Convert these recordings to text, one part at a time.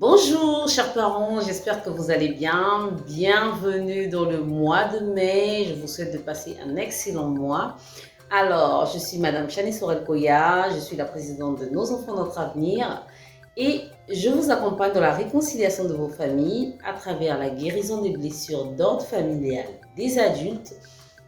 Bonjour chers parents, j'espère que vous allez bien. Bienvenue dans le mois de mai. Je vous souhaite de passer un excellent mois. Alors, je suis Madame Chani Sorel-Koya, je suis la présidente de Nos Enfants Notre Avenir et je vous accompagne dans la réconciliation de vos familles à travers la guérison des blessures d'ordre familial des adultes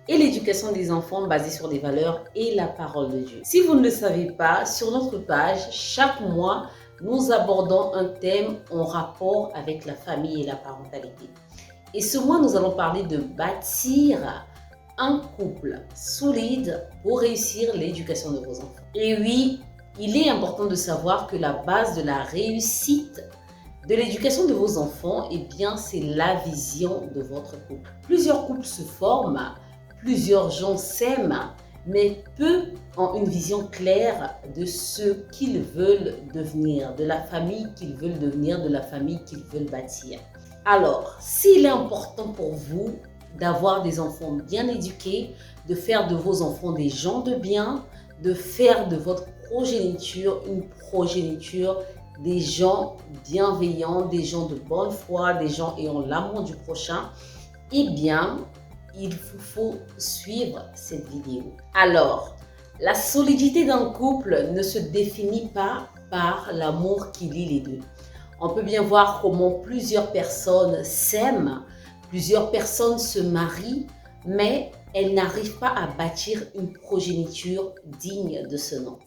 et l'éducation des enfants basée sur les valeurs et la parole de Dieu. Si vous ne le savez pas, sur notre page, chaque mois, nous abordons un thème en rapport avec la famille et la parentalité. Et ce mois, nous allons parler de bâtir un couple solide pour réussir l'éducation de vos enfants. Et oui, il est important de savoir que la base de la réussite de l'éducation de vos enfants, c'est la vision de votre couple. Plusieurs couples se forment, plusieurs gens s'aiment, mais peu ont une vision claire de ce qu'ils veulent devenir, de la famille qu'ils veulent devenir, de la famille qu'ils veulent bâtir. Alors, s'il est important pour vous d'avoir des enfants bien éduqués, de faire de vos enfants des gens de bien, de faire de votre progéniture une progéniture des gens bienveillants, des gens de bonne foi, des gens ayant l'amour du prochain, il vous faut suivre cette vidéo. Alors, la solidité d'un couple ne se définit pas par l'amour qui lie les deux. On peut bien voir comment plusieurs personnes s'aiment, plusieurs personnes se marient, mais elles n'arrivent pas à bâtir une progéniture digne de ce nom.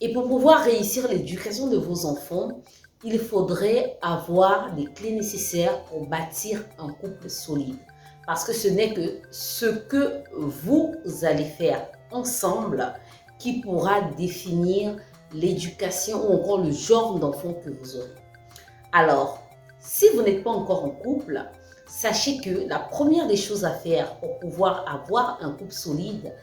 Et pour pouvoir réussir l'éducation de vos enfants, il faudrait avoir les clés nécessaires pour bâtir un couple solide. Parce que ce n'est que ce que vous allez faire ensemble qui pourra définir l'éducation ou encore le genre d'enfant que vous aurez. Alors, si vous n'êtes pas encore en couple, sachez que la première des choses à faire pour pouvoir avoir un couple solide,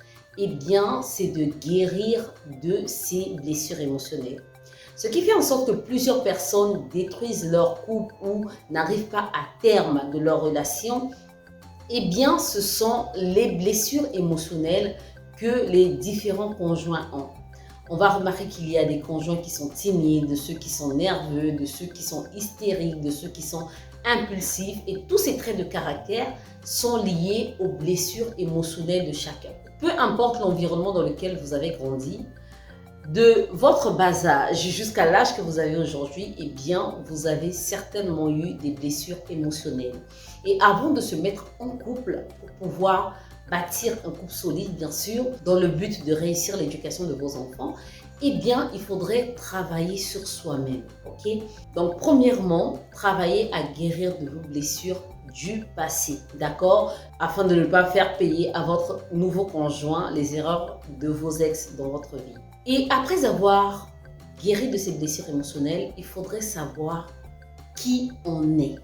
c'est de guérir de ces blessures émotionnelles. Ce qui fait en sorte que plusieurs personnes détruisent leur couple ou n'arrivent pas à terme de leur relation, ce sont les blessures émotionnelles que les différents conjoints ont. On va remarquer qu'il y a des conjoints qui sont timides, de ceux qui sont nerveux, de ceux qui sont hystériques, de ceux qui sont impulsifs. Et tous ces traits de caractère sont liés aux blessures émotionnelles de chacun. Peu importe l'environnement dans lequel vous avez grandi, de votre bas âge jusqu'à l'âge que vous avez aujourd'hui, vous avez certainement eu des blessures émotionnelles. Et avant de se mettre en couple pour pouvoir bâtir un couple solide, bien sûr, dans le but de réussir l'éducation de vos enfants, il faudrait travailler sur soi-même, ok? Donc, premièrement, travailler à guérir de vos blessures du passé, d'accord? Afin de ne pas faire payer à votre nouveau conjoint les erreurs de vos ex dans votre vie. Et après avoir guéri de ces blessures émotionnelles, il faudrait savoir qui on est,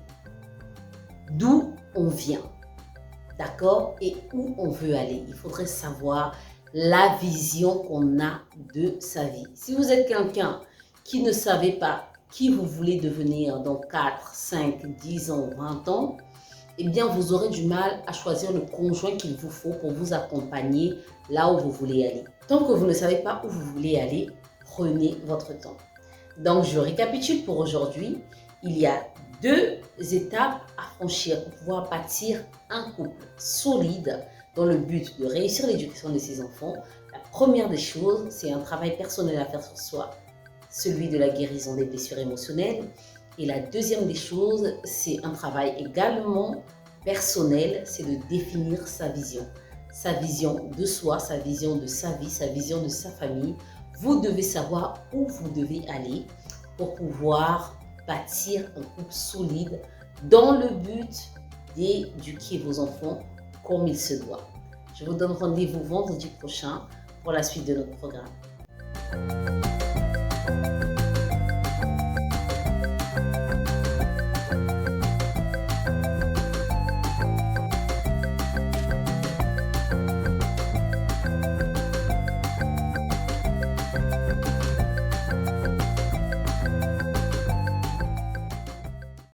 d'où on vient, d'accord? Et où on veut aller. Il faudrait savoir la vision qu'on a de sa vie. Si vous êtes quelqu'un qui ne savait pas qui vous voulez devenir dans 4, 5, 10 ans, 20 ans, vous aurez du mal à choisir le conjoint qu'il vous faut pour vous accompagner là où vous voulez aller. Tant que vous ne savez pas où vous voulez aller, prenez votre temps. Donc, je récapitule pour aujourd'hui. Il y a 2 étapes à franchir pour pouvoir bâtir un couple solide dans le but de réussir l'éducation de ses enfants. La première des choses, c'est un travail personnel à faire sur soi, celui de la guérison des blessures émotionnelles. Et la deuxième des choses, c'est un travail également personnel, c'est de définir sa vision de soi, sa vision de sa vie, sa vision de sa famille. Vous devez savoir où vous devez aller pour pouvoir bâtir un couple solide dans le but d'éduquer vos enfants comme il se doit. Je vous donne rendez-vous vendredi prochain pour la suite de notre programme.